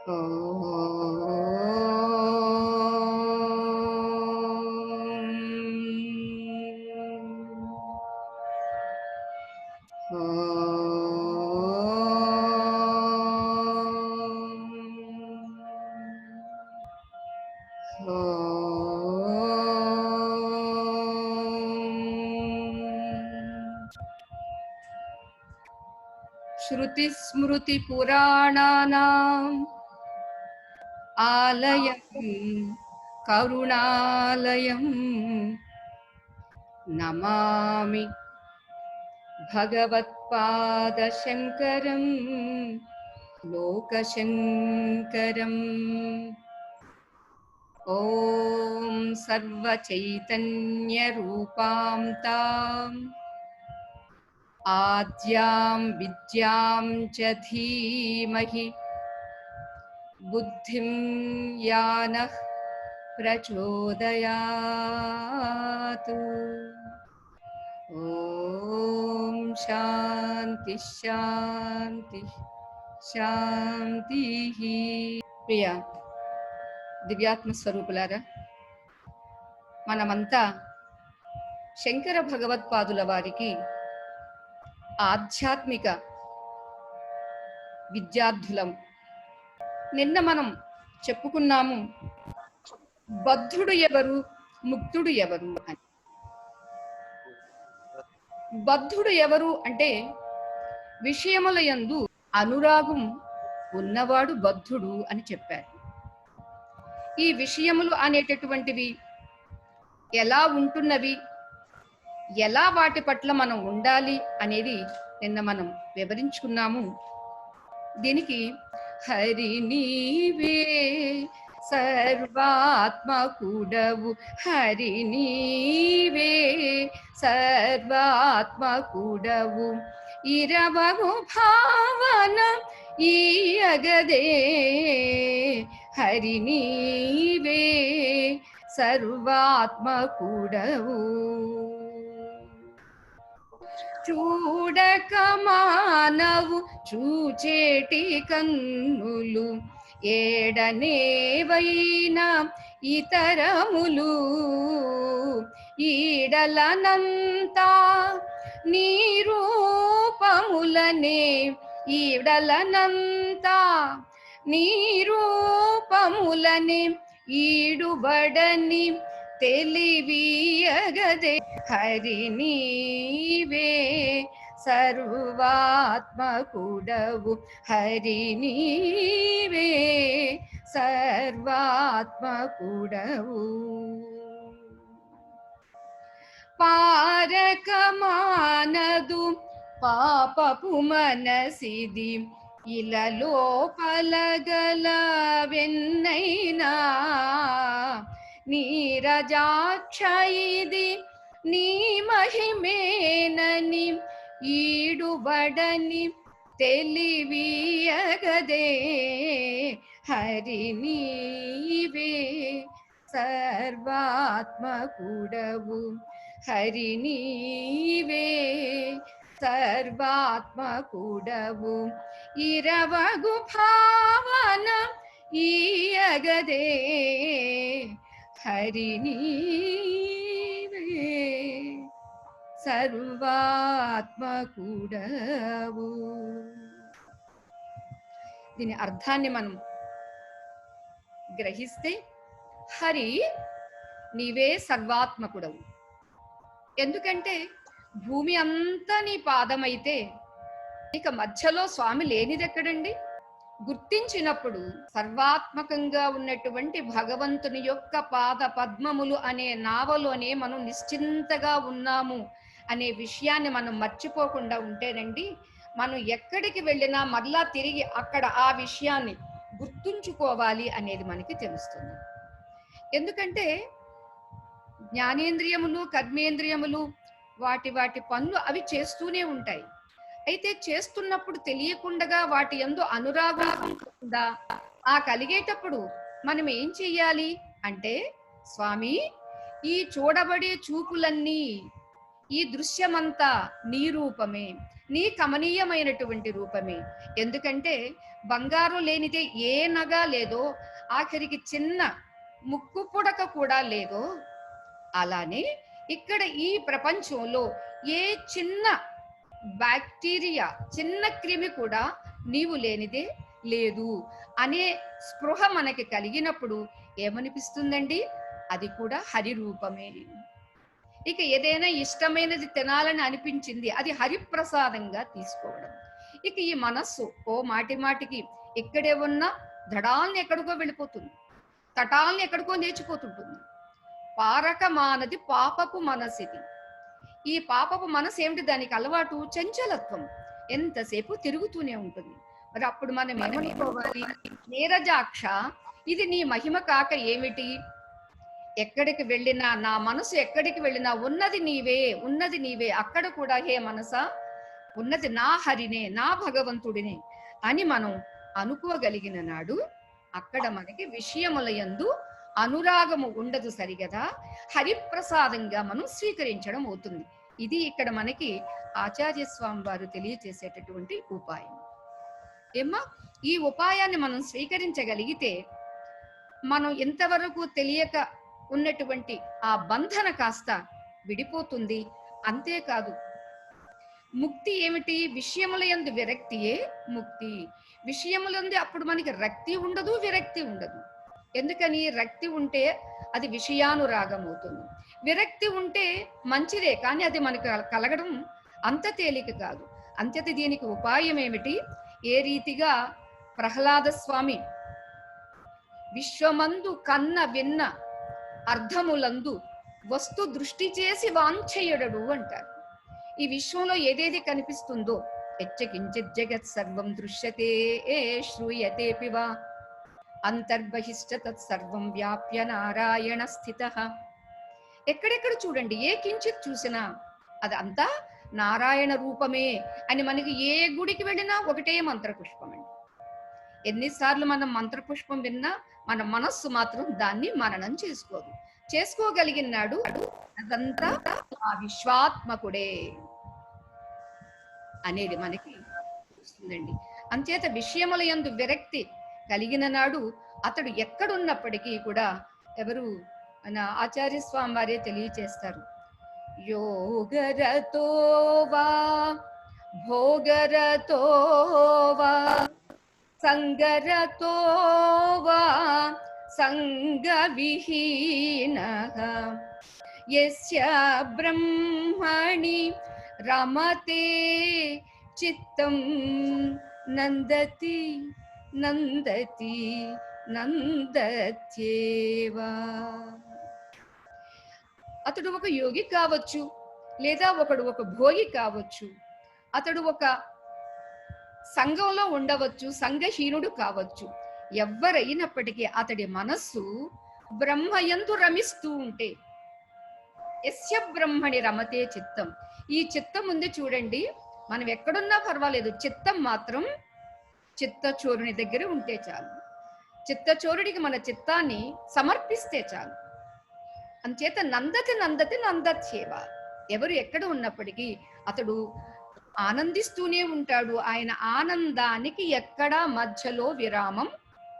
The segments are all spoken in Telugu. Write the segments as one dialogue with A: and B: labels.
A: श्रुतिस्मृतिपुराणानाम् आलयं करुणालयं नमामि भगवत्पादशङ्करं लोकशङ्करम्। ॐ सर्वचैतन्यरूपां ताम् आद्यां विद्यां च धीमहि बुद्धिं यानः प्रचोदयातु। ॐ शान्ति शान्ति शान्तिः। ప్రియ దివ్యాత్మ స్వరూపులారా, మనమంతా శంకర భగవత్పాదుల వారికి ఆధ్యాత్మిక విద్యార్థులం. నిన్న మనం చెప్పుకున్నాము బద్ధుడు ఎవరు, ముక్తుడు ఎవరు అని. బద్ధుడు ఎవరు అంటే విషయముల యందు అనురాగం ఉన్నవాడు బద్ధుడు అని చెప్పారు. ఈ విషయములు అనేటటువంటివి ఎలా ఉంటున్నవి, ఎలా వాటి పట్ల మనం ఉండాలి అనేది నిన్న మనం వివరించుకున్నాము. దీనికి హరి నీవే సర్వాత్మకుడవు, హరి నీవే సర్వాత్మకుడవు, ఇరవగు భావన ఈయగదే, హరి నీవే సర్వాత్మకుడవు. చూడక మానవు చూచేటి కన్నులు, ఏడనేవైనా ఇతరములు, ఈడలనంతా నీ రూపములనే, ఈడలనంతా నీ రూపములనే, ఈడుబడని తెలివియగదే, హరి నీవే సర్వాత్మకుడవు, హరి నీవే సర్వాత్మకుడవు. పారకమానదు పాపపు మనసిది, ఇలలో పలగల వెన్నైనా, నీరజాక్షయిది నీ మహిమేనని, ఈడుబడని తెలివియగదే, హరి నీవే సర్వాత్మకుడవు, హరి నీవే సర్వాత్మకుడవు, ఇరవగు భావన ఈయగదే, హరి నీవే సర్వాత్మకుడవు. దీని అర్థాన్ని మనం గ్రహిస్తే, హరి నీవే సర్వాత్మకుడవు. ఎందుకంటే భూమి అంతా నీ పాదమైతే ఇక మధ్యలో స్వామి లేనిదెక్కడండి? గుర్తించినప్పుడు సర్వాత్మకంగా ఉన్నటువంటి భగవంతుని యొక్క పాద పద్మములు అనే నావలోనే మనం నిశ్చింతగా ఉన్నాము అనే విషయాన్ని మనం మర్చిపోకుండా ఉంటేనండి, మనం ఎక్కడికి వెళ్ళినా మళ్ళా తిరిగి అక్కడ ఆ విషయాన్ని గుర్తుంచుకోవాలి అనేది మనకి తెలుస్తుంది. ఎందుకంటే జ్ఞానేంద్రియములు, కర్మేంద్రియములు వాటి వాటి పనులు అవి చేస్తూనే ఉంటాయి. అయితే చేస్తున్నప్పుడు తెలియకుండా వాటి యందు అనురాగం ఆ కలిగేటప్పుడు మనం ఏం చెయ్యాలి అంటే, స్వామి ఈ చూడబడే చూపులన్నీ, ఈ దృశ్యమంతా నీ రూపమే, నీ కమనీయమైనటువంటి రూపమే. ఎందుకంటే బంగారం లేనిదే ఏ నగ లేదో, ఆఖరికి చిన్న ముక్కు పుడక కూడా లేదో, అలానే ఇక్కడ ఈ ప్రపంచంలో ఏ చిన్న బ్యాక్టీరియా, చిన్న క్రిమి కూడా నీవు లేనిదే లేదు అనే స్పృహ మనకి కలిగినప్పుడు ఏమనిపిస్తుందండి? అది కూడా హరి రూపమే. ఇక ఏదైనా ఇష్టమైనది తినాలని అనిపించింది, అది హరిప్రసాదంగా తీసుకోవడం. ఇక ఈ మనస్సు ఓ మాటి మాటికి ఇక్కడే ఉన్న దడాల్ని ఎక్కడికో వెళ్ళిపోతుంది, తటాల్ని ఎక్కడికో లేచిపోతుంటుంది. పారక మానది పాపపు మనసిది. ఈ పాపపు మనసు ఏమిటి? దానికి అలవాటు చంచలత్వం, ఎంతసేపు తిరుగుతూనే ఉంటుంది. మరి అప్పుడు మనం ఏమనుకోవాలి? నీరజాక్ష, ఇది నీ మహిమ కాక ఏమిటి? ఎక్కడికి వెళ్ళినా, నా మనసు ఎక్కడికి వెళ్ళినా ఉన్నది నీవే, ఉన్నది నీవే. అక్కడ కూడా హే మనసా, ఉన్నది నా హరినే, నా భగవంతుడినే అని మనం అనుకోగలిగిన నాడు అక్కడ మనకి విషయముల యందు అనురాగము ఉండదు సరిగదా, హరిప్రసాదంగా మనం స్వీకరించడం అవుతుంది. ఇది ఇక్కడ మనకి ఆచార్య స్వామి వారు తెలియచేసేటటువంటి ఉపాయం. ఏమ్మా, ఈ ఉపాయాన్ని మనం స్వీకరించగలిగితే మనం ఇంతవరకు తెలియక ఉన్నటువంటి ఆ బంధన కాస్త విడిపోతుంది. అంతేకాదు, ముక్తి ఏమిటి? విషయముల యందు విరక్తియే ముక్తి. విషయములందు అప్పుడు మనకి రక్తి ఉండదు, విరక్తి ఉండదు. ఎందుకని? రక్తి ఉంటే అది విషయానురాగం అవుతుంది, విరక్తి ఉంటే మంచిదే, కానీ అది మనకు కలగడం అంత తేలిక కాదు. అంతేత దీనికి ఉపాయం ఏమిటి? ఏ రీతిగా ప్రహ్లాద స్వామి విశ్వమందు కన్న విన్న అర్థములందు వస్తు దృష్టి చేసి వాంఛయుడడు అంటారు. ఈ విశ్వంలో ఏదేది కనిపిస్తుందో, ఎచ్చకించిత్ జగత్ సర్వం దృశ్యతే శ్రూయతే పివా అంతర్బహిష్ట తత్సర్వం వ్యాప్య నారాయణ స్థితః. ఎక్కడెక్కడ చూడండి, ఏ కించిత్ చూసినా అది అంతా నారాయణ రూపమే అని మనకి ఏ గుడికి వెళ్ళినా ఒకటే మంత్రపుష్పం అండి. ఎన్నిసార్లు మనం మంత్రపుష్పం విన్నా మన మనస్సు మాత్రం దాన్ని మననం చేసుకోదు. చేసుకోగలిగినాడు అదంతా ఆ విశ్వాత్మకుడే అనేది మనకి వస్తుందండి. అంచేత విషయముల యందు విరక్తి కలిగిన నాడు అతడు ఎక్కడున్నప్పటికీ కూడా, ఎవరు మన ఆచార్య స్వామి వారే తెలియచేస్తారు, యోగరతో వా భోగరతో వా సంగరతో వా సంగవిహీనః యస్య బ్రహ్మణి రమతే చిత్తం నందతి నందతి నందత్యేవా. అతడు ఒక యోగి కావచ్చు, లేదా ఒకడు ఒక భోగి కావచ్చు, అతడు ఒక సంఘంలో ఉండవచ్చు, సంఘహీనుడు కావచ్చు. ఎవ్వరైనప్పటికీ అతడి మనస్సు బ్రహ్మయందు రమిస్తూ ఉంటే, యస్య బ్రహ్మణి రమతే చిత్తం. ఈ చిత్తం ఉంది చూడండి, మనం ఎక్కడున్నా పర్వాలేదు, చిత్తం మాత్రం చిత్తచోరుని దగ్గర ఉంటే చాలు. చిత్తచోరుడికి మన చిత్తాన్ని సమర్పిస్తే చాలు. అంచేత నందతి నందతి నందత్యేవ. ఎవరు ఎక్కడ ఉన్నప్పటికీ అతడు ఆనందిస్తూనే ఉంటాడు. ఆయన ఆనందానికి ఎక్కడా మధ్యలో విరామం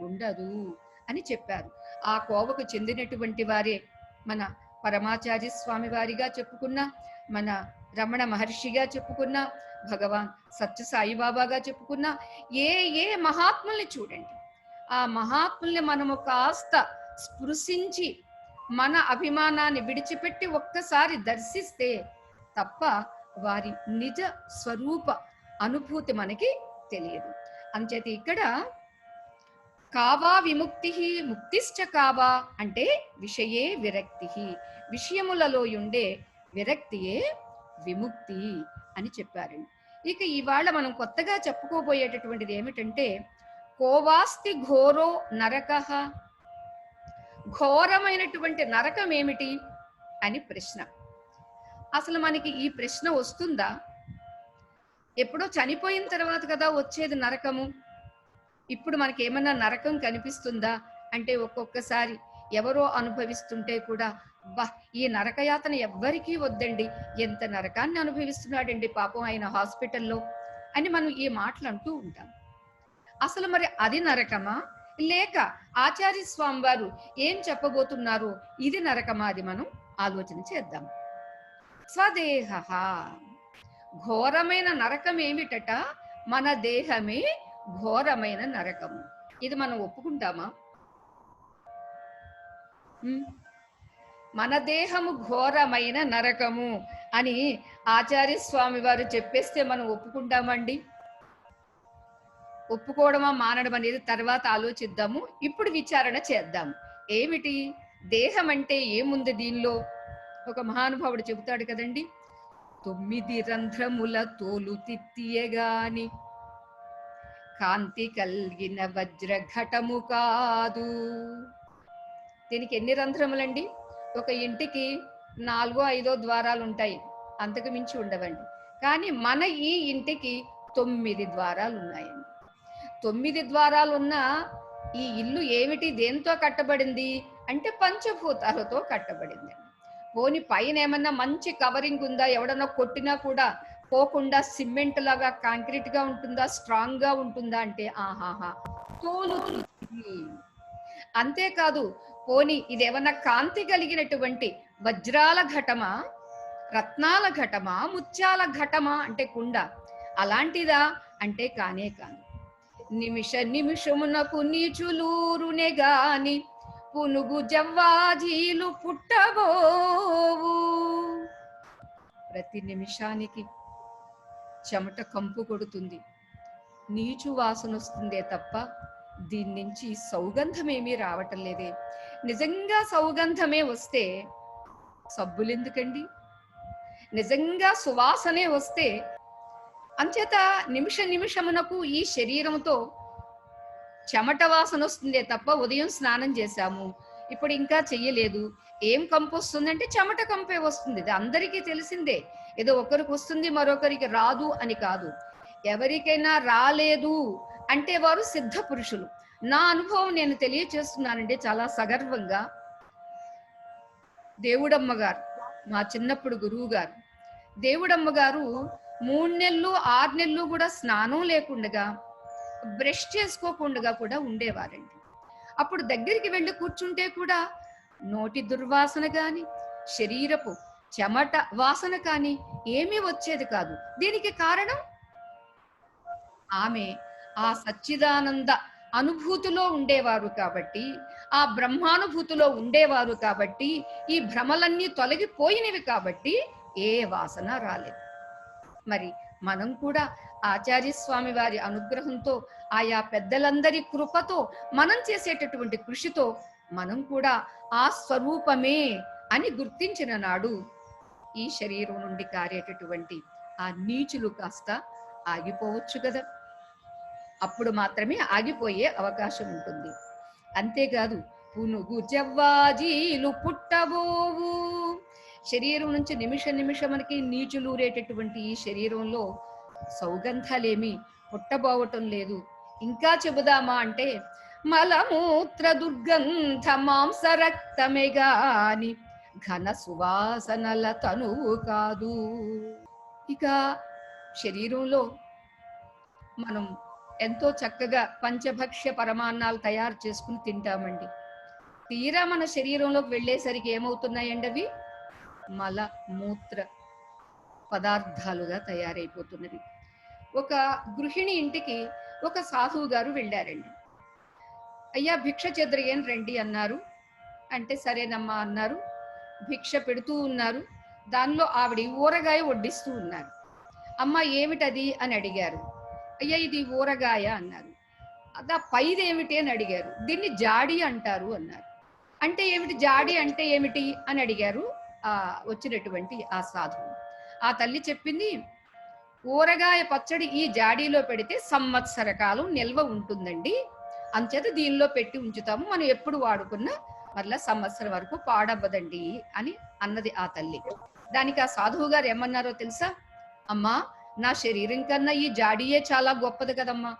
A: ఉండదు అని చెప్పారు. ఆ కోవకు చెందినటువంటి వారే మన పరమాచార్య స్వామి వారిగా చెప్పుకున్న, మన రమణ మహర్షిగా చెప్పుకున్న, భగవాన్ సత్య సాయిబాబాగా చెప్పుకున్న ఏ ఏ మహాత్ముల్ని చూడండి. ఆ మహాత్ముల్ని మనము కాస్త స్పృశించి మన అభిమానాన్ని విడిచిపెట్టి ఒక్కసారి దర్శిస్తే తప్ప వారి నిజ స్వరూప అనుభూతి మనకి తెలియదు. అంచేత ఇక్కడ కావా విముక్తి ముక్తిశ్చ కావా అంటే విషయే విరక్తి, విషయములలో ఉండే విరక్తియే విముక్తి అని చెప్పారండి. ఇక ఇవాళ మనం కొత్తగా చెప్పుకోబోయేటటువంటిది ఏమిటంటే, కోవాస్తి ఘోరో నరకః. ఘోరమైనటువంటి నరకం ఏమిటి అని ప్రశ్న. అసలు మనకి ఈ ప్రశ్న వస్తుందా? ఎప్పుడో చనిపోయిన తర్వాత కదా వచ్చేది నరకము. ఇప్పుడు మనకి ఏమన్నా నరకం కనిపిస్తుందా అంటే, ఒక్కొక్కసారి ఎవరో అనుభవిస్తుంటే కూడా బా ఈ నరకయాతన ఎవ్వరికీ వద్దండి, ఎంత నరకాన్ని అనుభవిస్తున్నాడండి పాపం ఆయన హాస్పిటల్లో అని మనం ఈ మాటలు అంటూ ఉంటాం. అసలు మరి అది నరకమా, లేక ఆచార్య స్వామి వారు ఏం చెప్పబోతున్నారు, ఇది నరకమా, అది మనం ఆలోచన చేద్దాం. స్వదేహ, ఘోరమైన నరకం ఏమిటట, మన దేహమే ఘోరమైన నరకము. ఇది మనం ఒప్పుకుంటామా? మన దేహము ఘోరమైన నరకము అని ఆచార్య స్వామి వారు చెప్పేస్తే మనం ఒప్పుకుంటామండి? ఒప్పుకోవడమా మానడం అనేది తర్వాత ఆలోచిద్దాము. ఇప్పుడు విచారణ చేద్దాం. ఏమిటి దేహం అంటే ఏముంది దీనిలో? ఒక మహానుభావుడు చెబుతాడు కదండి, 9 రంధ్రముల తోలు తిత్తియగాని కాంతి కలిగిన వజ్ర ఘటము కాదు. దీనికి ఎన్ని రంధ్రములండి? ఒక ఇంటికి 4-5 ద్వారాలు ఉంటాయి, అంతకు మించి ఉండవండి. కానీ మన ఈ ఇంటికి 9 ద్వారాలు ఉన్నాయండి. 9 ద్వారాలు ఉన్న ఈ ఇల్లు ఏమిటి, దేంతో కట్టబడింది అంటే పంచభూతాలతో కట్టబడింది. పోని పైన ఏమన్నా మంచి కవరింగ్ ఉందా, ఎవడన్నా కొట్టినా కూడా పోకుండా సిమెంట్ లాగా కాంక్రీట్ గా ఉంటుందా, స్ట్రాంగ్ గా ఉంటుందా అంటే ఆహాహా తోలు. అంతేకాదు, పోని ఇదేమన్నా కాంతి కలిగినటువంటి వజ్రాల ఘటమా, రత్నాల ఘటమా, ముత్యాల ఘటమా అంటే కుండ అలాంటిదా అంటే కానే కాదు. నిమిష నిమిషమునకు నీచులూరునే గాని పునుగు జవ్వాజీలు పుట్టబోవు. ప్రతి నిమిషానికి చెమట కంపు కొడుతుంది, నీచు వాసన వస్తుందే తప్ప దీని నుంచి సౌగంధమేమీ రావటం లేదే. నిజంగా సౌగంధమే వస్తే సబ్బులెందుకండి? నిజంగా సువాసనే వస్తే, అంచేత నిమిష నిమిషమునకు ఈ శరీరంతో చెమట వాసన వస్తుందే తప్ప ఉదయం స్నానం చేశాము, ఇప్పుడు ఇంకా చెయ్యలేదు, ఏం కంపు వస్తుందంటే చెమట కంపే వస్తుంది. ఇది అందరికీ తెలిసిందే. ఏదో ఒకరికి వస్తుంది మరొకరికి రాదు అని కాదు. ఎవరికైనా రాలేదు అంటే వారు సిద్ధ పురుషులు. నా అనుభవం నేను తెలియచేస్తున్నానండి చాలా సగర్వంగా. దేవుడమ్మ గారు, మా చిన్నప్పుడు గురువు గారు, దేవుడమ్మ గారు 3 నెలలు 6 నెలలు కూడా స్నానం లేకుండా, బ్రష్ చేసుకోకుండా కూడా ఉండేవారండి. అప్పుడు దగ్గరికి వెళ్ళి కూర్చుంటే కూడా నోటి దుర్వాసన కాని, శరీరపు చెమట వాసన కాని ఏమీ వచ్చేది కాదు. దీనికి కారణం ఆమె ఆ సచ్చిదానంద అనుభూతిలో ఉండేవారు కాబట్టి, ఆ బ్రహ్మానుభూతిలో ఉండేవారు కాబట్టి, ఈ భ్రమలన్నీ తొలగిపోయినవి కాబట్టి ఏ వాసన రాలేదు. మరి మనం కూడా ఆచార్య స్వామి వారి అనుగ్రహంతో, ఆయా పెద్దలందరి కృపతో, మనం చేసేటటువంటి కృషితో మనం కూడా ఆ స్వరూపమే అని గుర్తించిన నాడు ఈ శరీరం నుండి కారేటటువంటి ఆ నీచులు కాస్త ఆగిపోవచ్చు కదా. అప్పుడు మాత్రమే ఆగిపోయే అవకాశం ఉంటుంది. అంతేకాదు, పునుగు జవ్వాజీలు పుట్టబోవు. శరీరం నుంచి నిమిష నిమిషమునికి నీచులూరేటటువంటి ఈ శరీరంలో సౌగంధాలేమి పుట్టబోవటం లేదు. ఇంకా చెబుదామా అంటే మలమూత్ర దుర్గంధ మాంస రక్తమే గాని ఘన సువాసనల తనువు కాదు. ఇక శరీరంలో మనం ఎంతో చక్కగా పంచభక్ష్య పరమాన్నాలు తయారు చేసుకుని తింటామండి. తీరా మన శరీరంలోకి వెళ్ళేసరికి ఏమవుతున్నాయండి? అవి మల మూత్ర పదార్థాలుగా తయారైపోతున్నది. ఒక గృహిణి ఇంటికి ఒక సాధువు గారు వెళ్ళారండి. అయ్యా భిక్ష చెద్రయ్యని రండి అన్నారు. అంటే సరేనమ్మా అన్నారు. భిక్ష పెడుతూ ఉన్నారు. దానిలో ఆవిడ ఊరగాయ వడ్డిస్తూ ఉన్నారు. అమ్మ ఏమిటది అని అడిగారు. అయ్యా ఇది ఊరగాయ అన్నారు. అదా పైదేమిటి అని అడిగారు. దీన్ని జాడి అంటారు అన్నారు. అంటే ఏమిటి జాడి అంటే ఏమిటి అని అడిగారు వచ్చినటువంటి ఆ సాధువు. ఆ తల్లి చెప్పింది, ఊరగాయ పచ్చడి ఈ జాడీలో పెడితే సంవత్సర కాలం నిల్వ ఉంటుందండి, అంచేత దీనిలో పెట్టి ఉంచుతాము, మనం ఎప్పుడు వాడుకున్నా మళ్ళా సంవత్సరం వరకు పాడవ్వదండి అని అన్నది ఆ తల్లి. దానికి ఆ సాధువు గారు ఏమన్నారో తెలుసా? అమ్మా, నా శరీరం కన్నా ఈ జాడీయే చాలా గొప్పది కదమ్మా.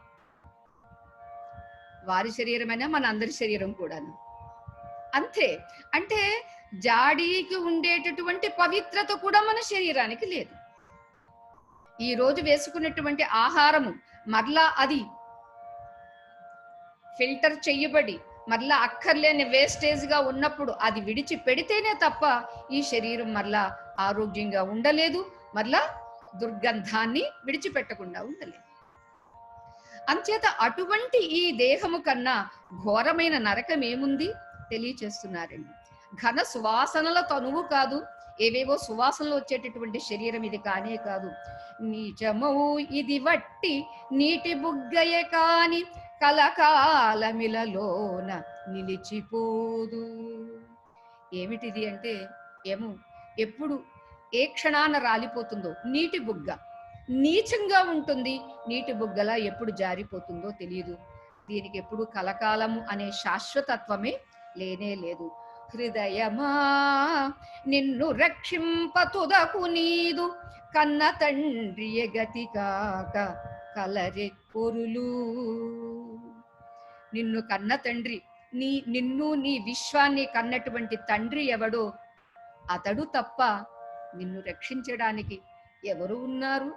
A: వారి శరీరమైనా మన అందరి శరీరం కూడాను అంతే. అంటే జాడీకి ఉండేటటువంటి పవిత్రత కూడా మన శరీరానికి లేదు. ఈ రోజు వేసుకున్నటువంటి ఆహారము మరలా అది ఫిల్టర్ చెయ్యబడి మరలా అక్కర్లేని వేస్టేజ్ గా ఉన్నప్పుడు అది విడిచి పెడితేనే తప్ప ఈ శరీరం మరలా ఆరోగ్యంగా ఉండలేదు, మరలా దుర్గంధాన్ని విడిచిపెట్టకుండా ఉండలేదు. అంచేత అటువంటి ఈ దేహము కన్నా ఘోరమైన నరకం ఏముంది తెలియచేస్తున్నారండి. ఘన సువాసనల తనువు కాదు, ఏవేవో సువాసనలు వచ్చేటటువంటి శరీరం ఇది కానే కాదు. నీచమౌ ఇది వట్టి నీటి బుగ్గయే కాని కలకాలమిలలోన నిలిచిపోదు. ఏమిటిది అంటే ఏమో ఎప్పుడు ఏ క్షణాన రాలిపోతుందో. నీటి బుగ్గ నీచంగా ఉంటుంది, నీటి బుగ్గలా ఎప్పుడు జారిపోతుందో తెలియదు. దీనికి ఎప్పుడు కలకాలము అనే శాశ్వతత్వమే లేనే లేదు. హృదయమా నిన్ను రక్షింపతుదకు నీదు కన్న తండ్రి గతి కాక కలరెక్కురులు. నిన్ను కన్న తండ్రి, నిన్ను నీ విశ్వాన్ని కన్నటువంటి తండ్రి ఎవడో అతడు తప్ప నిన్ను రక్షించడానికి ఎవరు ఉన్నారు?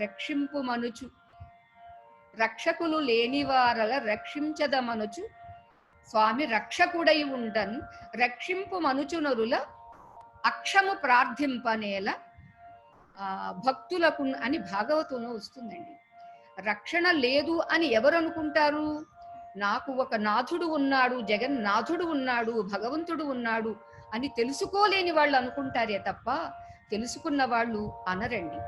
A: రక్షింపు మనుచు రక్షకులు లేని వారల రక్షించదమనుచు స్వామి రక్షకుడై ఉండన్ రక్షింపు మనుచునరుల అక్షము ప్రార్థింపనేల భక్తులకు అని భాగవతంలో వస్తుందండి. రక్షణ లేదు అని ఎవరు అనుకుంటారు? నాకు ఒక నాథుడు ఉన్నాడు, జగన్నాథుడు ఉన్నాడు, భగవంతుడు ఉన్నాడు అని తెలుసుకోలేని వాళ్ళు అనుకుంటారే తప్ప తెలుసుకున్న వాళ్ళు అనరండి.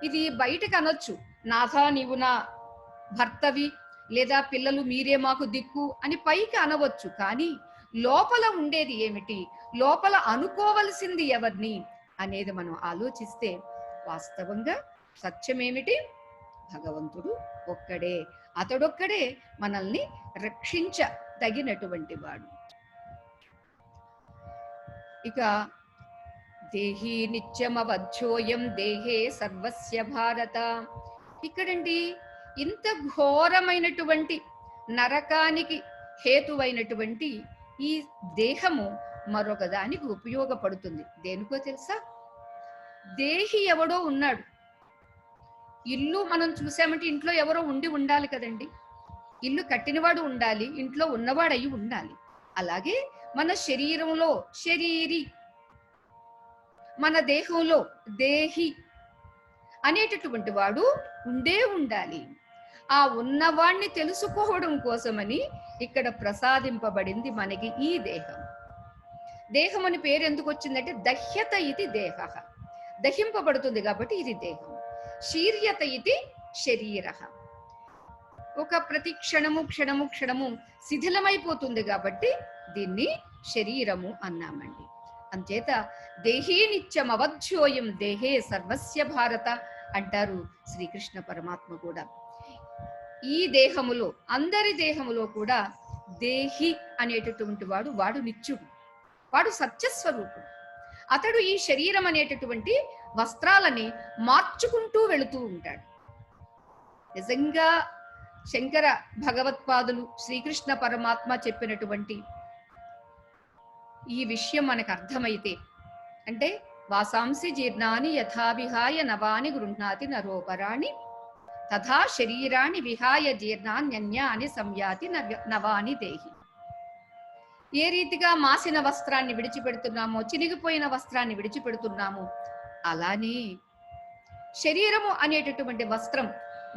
A: ఇది బయటకు అనొచ్చు, నాథా నీవు నా భర్తవి, లేదా పిల్లలు మీరే మాకు దిక్కు అని పైకి అనవచ్చు. కానీ లోపల ఉండేది ఏమిటి, లోపల అనుకోవలసింది ఎవరిని అనేది మనం ఆలోచిస్తే వాస్తవంగా సత్యమేమిటి? భగవంతుడు ఒక్కడే, అతడొక్కడే మనల్ని రక్షించదగినటువంటి వాడు. ఇక దేహీ నిత్యమవధ్యోయం దేహే సర్వస్య భారత. ఇక్కడండి ఇంత ఘోరమైనటువంటి నరకానికి హేతువైనటువంటి ఈ దేహము మరొక దానికి ఉపయోగపడుతుంది. దేనికో తెలుసా? దేహి ఎవడో ఉన్నాడు. ఇల్లు మనం చూసామంటే ఇంట్లో ఎవరో ఉండాలి కదండి. ఇల్లు కట్టినవాడు ఉండాలి, ఇంట్లో ఉన్నవాడు అయి ఉండాలి. అలాగే మన శరీరంలో శరీరి, మన దేహంలో దేహి అనేటటువంటి వాడు ఉండాలి. ఆ ఉన్నవాణ్ణి తెలుసుకోవడం కోసమని ఇక్కడ ప్రసాదింపబడింది మనకి ఈ దేహం. దేహం అని పేరు ఎందుకు వచ్చిందంటే దహ్యత ఇది దేహ, దహింపబడుతుంది కాబట్టి ఇది దేహం. శీర్యత ఇది శరీర, ఒక ప్రతి క్షణము శిథిలమైపోతుంది కాబట్టి దీన్ని శరీరము అన్నామండి. అంచేత దేహీ నిత్యం అవధ్యోయం దేహే సర్వస్య భారత అంటారు శ్రీకృష్ణ పరమాత్మ కూడా. ఈ దేహములో, అందరి దేహములో కూడా దేహి అనేటటువంటి వాడు నిత్యుడు, వాడు సత్యస్వరూపుడు. అతడు ఈ శరీరం అనేటటువంటి వస్త్రాలని మార్చుకుంటూ వెళుతూ ఉంటాడు. నిజంగా శంకర భగవత్పాదులు శ్రీకృష్ణ పరమాత్మ చెప్పినటువంటి ఈ విషయం మనకు అర్థమైతే, అంటే వాసాంసి జీర్ణాని యథావిహాయ నవాని గృహ్ణాతి నరోపరాణి తథా శరీరాన్ని విహాయ జీర్ణాన్యన్యాని సంయాతి నవాని దేహి. ఏ రీతిగా మాసిన వస్త్రాన్ని విడిచిపెడుతున్నామో, చినిగిపోయిన వస్త్రాన్ని విడిచిపెడుతున్నామో, అలానే శరీరము అనేటటువంటి వస్త్రం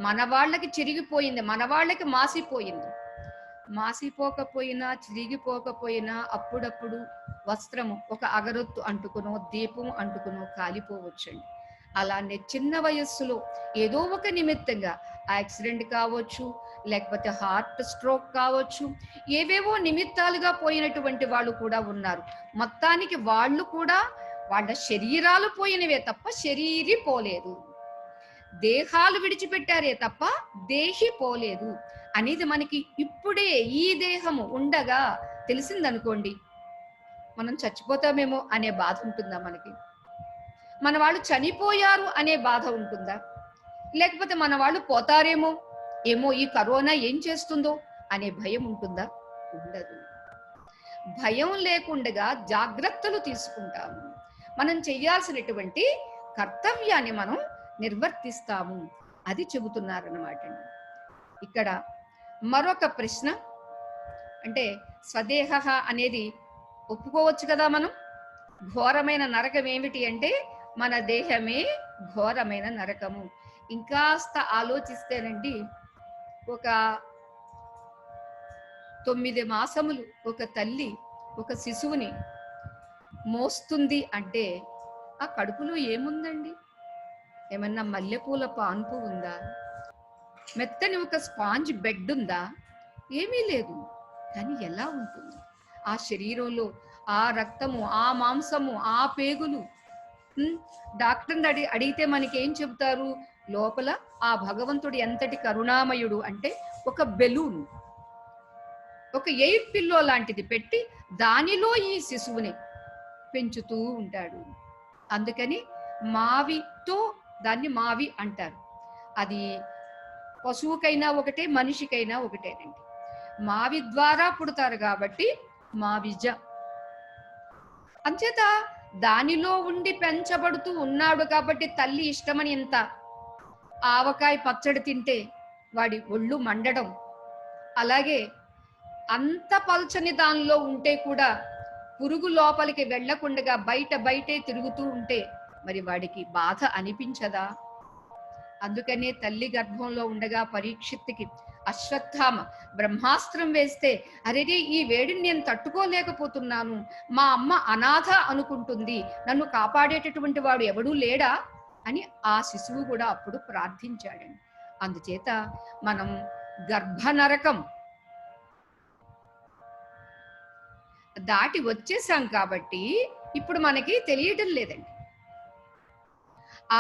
A: మన వాళ్ళకి చిరిగిపోయింది, మన వాళ్ళకి మాసిపోయింది. మాసిపోకపోయినా చిరిగిపోకపోయినా అప్పుడప్పుడు వస్త్రము ఒక అగరొత్తు అంటుకునో దీపం అంటుకునో కాలిపోవచ్చండి. అలానే చిన్న వయస్సులో ఏదో ఒక నిమిత్తంగా యాక్సిడెంట్ కావచ్చు, లేకపోతే హార్ట్ స్ట్రోక్ కావచ్చు, ఏవేవో నిమిత్తాలుగా పోయినటువంటి వాళ్ళు కూడా ఉన్నారు. మొత్తానికి వాళ్ళు కూడా వాళ్ళ శరీరాలు పోయినవే తప్ప శరీరి పోలేదు. దేహాలు విడిచిపెట్టారే తప్ప దేహి పోలేదు అనేది మనకి ఇప్పుడే ఈ దేహము ఉండగా తెలిసిందనుకోండి, మనం చచ్చిపోతామేమో అనే బాధ ఉంటుందా మనకి? మన వాళ్ళు చనిపోయారు అనే బాధ ఉంటుందా? లేకపోతే మన వాళ్ళు పోతారేమో, ఏమో ఈ కరోనా ఏం చేస్తుందో అనే భయం ఉంటుందా? ఉండదు. భయం లేకుండా జాగ్రత్తలు తీసుకుంటాము. మనం చేయాల్సినటువంటి కర్తవ్యాన్ని మనం నిర్వర్తిస్తాము. అది చెబుతున్నారన్నమాట. ఇక్కడ మరొక ప్రశ్న, అంటే స్వదేహ అనేది ఒప్పుకోవచ్చు కదా మనం. ఘోరమైన నరకం ఏమిటి అంటే మన దేహమే ఘోరమైన నరకము. ఇంకాస్త ఆలోచిస్తేనండి, ఒక 9 మాసములు ఒక తల్లి ఒక శిశువుని మోస్తుంది అంటే ఆ కడుపులో ఏముందండి? ఏమన్నా మల్లెపూల పాన్పు ఉందా? మెత్తని ఒక స్పాంజ్ బెడ్ ఉందా? ఏమీ లేదు. కానీ ఎలా ఉంటుంది ఆ శరీరంలో? ఆ రక్తము, ఆ మాంసము, ఆ పేగులు. డాక్టర్ని అడిగితే మనకేం చెబుతారు? లోపల ఆ భగవంతుడు ఎంతటి కరుణామయుడు అంటే ఒక బెలూన్, ఒక ఎయిర్ పిల్లో లాంటిది పెట్టి దానిలో ఈ శిశువుని పెంచుతూ ఉంటాడు. అందుకని మావితో దాన్ని మావి అంటారు. అది పశువుకైనా ఒకటే, మనిషికైనా ఒకటేనండి. మావి ద్వారా పుడతారు కాబట్టి మావిజ. అంచేత దానిలో ఉండి పెంచబడుతూ ఉన్నాడు కాబట్టి తల్లి ఇష్టమని ఇంత ఆవకాయ పచ్చడి తింటే వాడి ఒళ్ళు మండడం, అలాగే అంత పల్చని దానిలో ఉంటే కూడా పురుగు లోపలికి వెళ్లకుండా బయటే తిరుగుతూ ఉంటే మరి వాడికి బాధ అనిపించదా? అందుకనే తల్లి గర్భంలో ఉండగా పరీక్షిత్తుకి అశ్వత్థామ బ్రహ్మాస్త్రం వేస్తే, అరేరే ఈ వేడిని నేను తట్టుకోలేకపోతున్నాను, మా అమ్మ అనాథ అనుకుంటుంది, నన్ను కాపాడేటటువంటి వాడు ఎవడూ లేడా అని ఆ శిశువు కూడా అప్పుడు ప్రార్థించాడండి. అందుచేత మనం గర్భనరకం దాటి వచ్చేసాం కాబట్టి ఇప్పుడు మనకి తెలియడం లేదండి.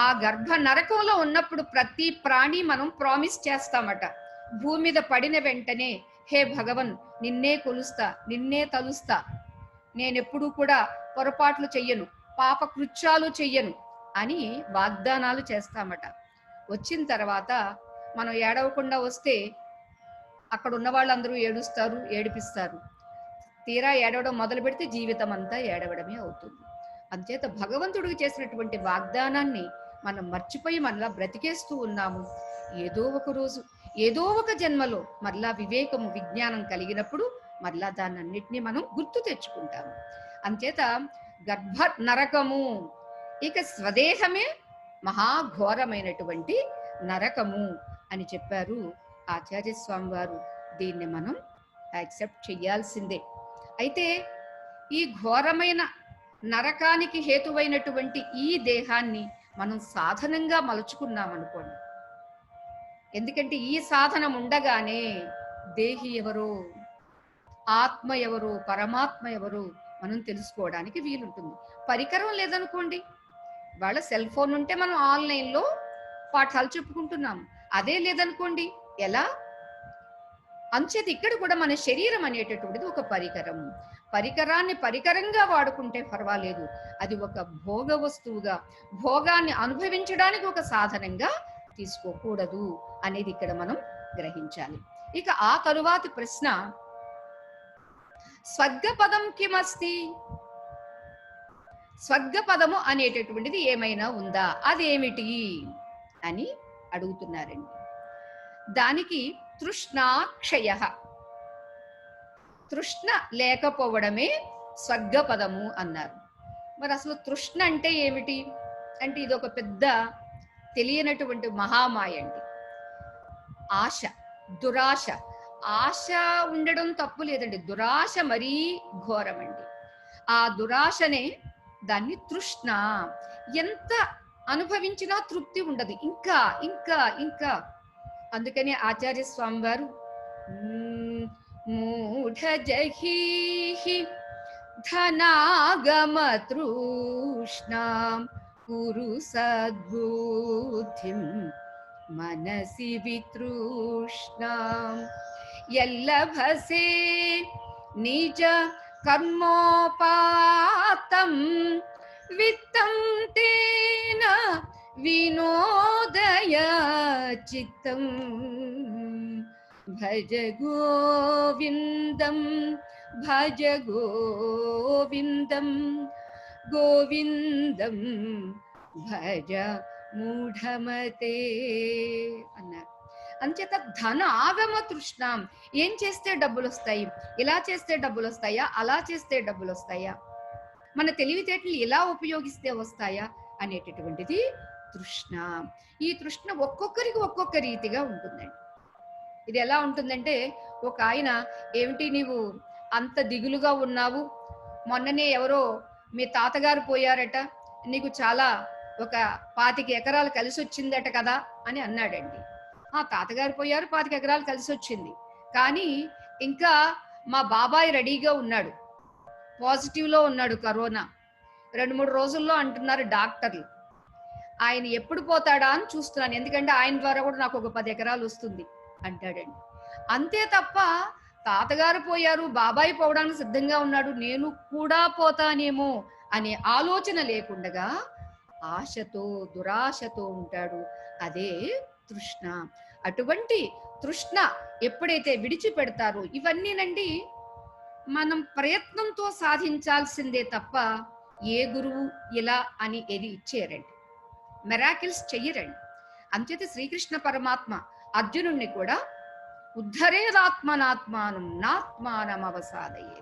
A: ఆ గర్భ నరకంలో ఉన్నప్పుడు ప్రతి ప్రాణి మనం ప్రామిస్ చేస్తామట. భూమి మీద పడిన వెంటనే, హే భగవన్, నిన్నే కొలుస్తా, నిన్నే తలుస్తా, నేనెప్పుడూ కూడా పొరపాట్లు చెయ్యను, పాప కృత్యాలు చెయ్యను అని వాగ్దానాలు చేస్తామట. వచ్చిన తర్వాత మనం ఏడవకుండా వస్తే అక్కడ ఉన్న వాళ్ళందరూ ఏడుస్తారు, ఏడిపిస్తారు. తీరా ఏడవడం మొదలు పెడితే జీవితం అంతా ఏడవడమే అవుతుంది. అంచేత భగవంతుడికి చేసినటువంటి వాగ్దానాన్ని మనం మర్చిపోయి మరలా బ్రతికేస్తూ ఉన్నాము. ఏదో ఒక రోజు, ఏదో ఒక జన్మలో మరలా వివేకము, విజ్ఞానం కలిగినప్పుడు మరలా దాన్నన్నిటినీ మనం గుర్తు తెచ్చుకుంటాము. అంచేత గర్భ నరకము, ఇక స్వదేహమే మహాఘోరమైనటువంటి నరకము అని చెప్పారు ఆచార్య స్వామి వారు. దీన్ని మనం యాక్సెప్ట్ చేయాల్సిందే. అయితే ఈ ఘోరమైన నరకానికి హేతువైనటువంటి ఈ దేహాన్ని మనం సాధనంగా మలుచుకున్నామనుకోండి. ఎందుకంటే ఈ సాధనం ఉండగానే దేహి ఎవరో, ఆత్మ ఎవరో, పరమాత్మ ఎవరో మనం తెలుసుకోవడానికి వీలుంటుంది. పరికరం లేదనుకోండి, వాళ్ళ సెల్ ఫోన్ ఉంటే మనం ఆన్లైన్లో పాఠాలు చెప్పుకుంటున్నాము. అదే లేదనుకోండి ఎలా? అంచేది ఇక్కడ కూడా మన శరీరం అనేటటువంటిది ఒక పరికరం. పరికరాన్ని పరికరంగా వాడుకుంటే పర్వాలేదు, అది ఒక భోగ వస్తువుగా, భోగాన్ని అనుభవించడానికి ఒక సాధనంగా తీసుకోకూడదు అనేది ఇక్కడ మనం గ్రహించాలి. ఇక ఆ తరువాతి ప్రశ్న, స్వర్గపదం కిమస్తి? స్వర్గపదము అనేటటువంటిది ఏమైనా ఉందా, అదేమిటి అని అడుగుతున్నారండి. దానికి తృష్ణాక్షయ, తృష్ణ లేకపోవడమే స్వర్గపదము అన్నారు. మరి అసలు తృష్ణ అంటే ఏమిటి అంటే ఇది ఒక పెద్ద తెలియనటువంటి మహామాయ అండి. ఆశ, దురాశ. ఆశ ఉండడం తప్పు లేదండి, దురాశ మరీ ఘోరమండి. ఆ దురాశనే దాన్ని తృష్ణ. ఎంత అనుభవించినా తృప్తి ఉండదు, ఇంకా ఇంకా ఇంకా. అందుకని ఆచార్య స్వామి వారు మూఢ జహీహి ధనాగమ తృష్ణాం కురు సద్బుద్ధిం మనసి వితృష్ణాం యల్లభసే నిజ కర్మోపాతం విత్తం తేన వినోదయ చిత్తం భజ గోవిందం భజ గోవిందం గోవిందం భజ మూఢమతే అన్నారు. అంచేత ధన ఆగమ తృష్ణం. ఏం చేస్తే డబ్బులు వస్తాయి, ఇలా చేస్తే డబ్బులు వస్తాయా, అలా చేస్తే డబ్బులు వస్తాయా, మన తెలివితేటలు ఎలా ఉపయోగిస్తే వస్తాయా అనేటటువంటిది తృష్ణ. ఈ తృష్ణ ఒక్కొక్కరికి ఒక్కొక్క రీతిగా ఉంటుందండి. ఇది ఎలా ఉంటుందంటే, ఒక ఆయన, ఏమిటి నీవు అంత దిగులుగా ఉన్నావు, మొన్ననే ఎవరో మీ తాతగారు పోయారట, నీకు చాలా ఒక 25 ఎకరాలు కలిసి వచ్చిందట కదా అని అన్నాడండి. ఆ తాతగారు పోయారు, 25 ఎకరాలు కలిసి వచ్చింది, కానీ ఇంకా మా బాబాయ్ రెడీగా ఉన్నాడు, పాజిటివ్ లో ఉన్నాడు, కరోనా 2-3 రోజుల్లో అంటున్నారు డాక్టర్లు. ఆయన ఎప్పుడు పోతాడా అని చూస్తున్నాను, ఎందుకంటే ఆయన ద్వారా కూడా నాకు ఒక 10 ఎకరాలు వస్తుంది అంటాడండి. అంతే తప్ప తాతగారు పోయారు, బాబాయ్ పోవడానికి సిద్ధంగా ఉన్నాడు, నేను కూడా పోతానేమో అనే ఆలోచన లేకుండా ఆశతో దురాశతో ఉంటాడు. అదే తృష్ణ. అటువంటి తృష్ణ ఎప్పుడైతే విడిచిపెడతారో, ఇవన్నీనండి మనం ప్రయత్నంతో సాధించాల్సిందే తప్ప ఏ గురువు ఇలా అని ఏది ఇచ్చేరండి, మెరాకిల్స్ చెయ్యరండి. అంచేత శ్రీకృష్ణ పరమాత్మ అర్జునుణ్ణి కూడా ఉద్ధరేదాత్మనాత్మానం నాత్మానం అవసాదయే,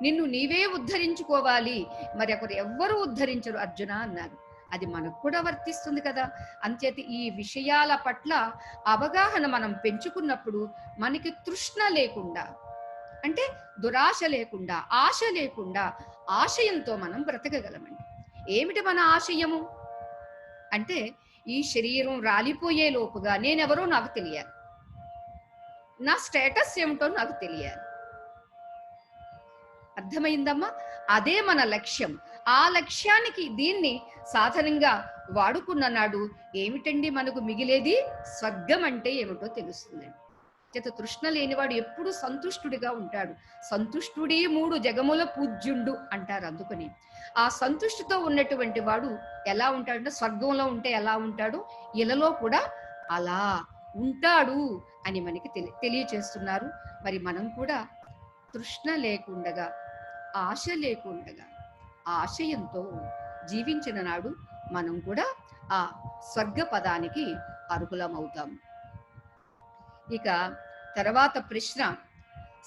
A: నిన్ను నీవే ఉద్ధరించుకోవాలి, మరి ఒకరు ఎవ్వరూ ఉద్ధరించరు అర్జున అన్నారు. అది మనకు కూడా వర్తిస్తుంది కదా. అంచేత ఈ విషయాల పట్ల అవగాహన మనం పెంచుకున్నప్పుడు మనకి తృష్ణ లేకుండా, అంటే దురాశ లేకుండా, ఆశ లేకుండా, ఆశయంతో మనం బ్రతకగలమండి. ఏమిటి మన ఆశయము అంటే, ఈ శరీరం రాలిపోయే లోపుగా నేనెవరో నాకు తెలియాలి, నా స్టేటస్ ఏమిటో నాకు తెలియాలి. అర్థమైందమ్మా? అదే మన లక్ష్యం. ఆ లక్ష్యానికి దీన్ని సాధనంగా వాడుకున్న నాడు ఏమిటండి మనకు మిగిలేది? స్వర్గం అంటే ఏమిటో తెలుస్తుందండి. చేత తృష్ణ లేనివాడు ఎప్పుడు సంతుష్టుడిగా ఉంటాడు. సంతుష్టుడి 3 జగముల పూజ్యుండు అంటారు. అందుకని ఆ సంతుష్టితో ఉన్నటువంటి వాడు ఎలా ఉంటాడంటే, స్వర్గంలో ఉంటే ఎలా ఉంటాడు, ఇలలో కూడా అలా ఉంటాడు అని మనకి తెలియచేస్తున్నారు. మరి మనం కూడా తృష్ణ లేకుండగా, ఆశ లేకుండగా, ఆశయంతో జీవించిన నాడు మనం కూడా ఆ స్వర్గ పదానికి అర్హులమవుతాం. ఇక తర్వాత ప్రశ్న,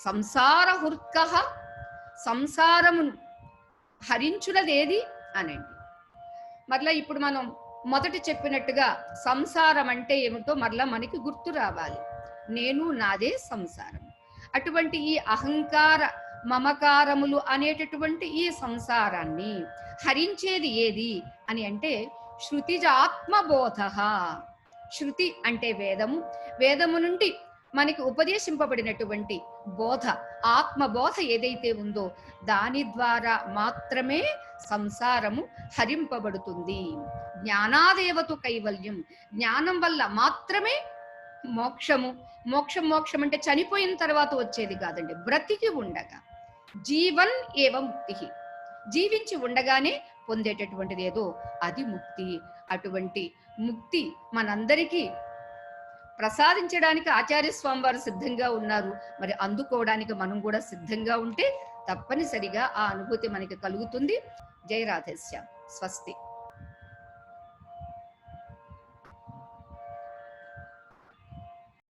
A: సంసార హృత్కః, సంసారమును హరించులదేది అనండి. మరలా ఇప్పుడు మనం మొదట చెప్పినట్టుగా సంసారం అంటే ఏమిటో మరలా మనకి గుర్తు రావాలి. నేను, నాదే సంసారం. అటువంటి ఈ అహంకార మమకారములు అనేటటువంటి ఈ సంసారాన్ని హరించేది ఏది అని అంటే, శృతిజాత్మబోధ. శృతి అంటే వేదము, వేదము నుండి మనకి ఉపదేశింపబడినటువంటి బోధ, ఆత్మబోధ ఏదైతే ఉందో దాని ద్వారా మాత్రమే సంసారము హరింపబడుతుంది. జ్ఞానాదేవతు కైవల్యం, జ్ఞానం వల్ల మాత్రమే మోక్షము. మోక్షం అంటే చనిపోయిన తర్వాత వచ్చేది కాదండి, బ్రతికి ఉండగా. జీవన్ ఏవ ముక్తి, జీవించి ఉండగానే పొందేటటువంటిది ఏదో అది ముక్తి. అటువంటి ముక్తి మనందరికీ ప్రసాదించడానికి ఆచార్య స్వామి వారు సిద్ధంగా ఉన్నారు. మరి అందుకోవడానికి మనం కూడా సిద్ధంగా ఉంటే తప్పనిసరిగా ఆ అనుభూతి మనకి కలుగుతుంది. జయ రాధేశ్యామ్. స్వస్తి.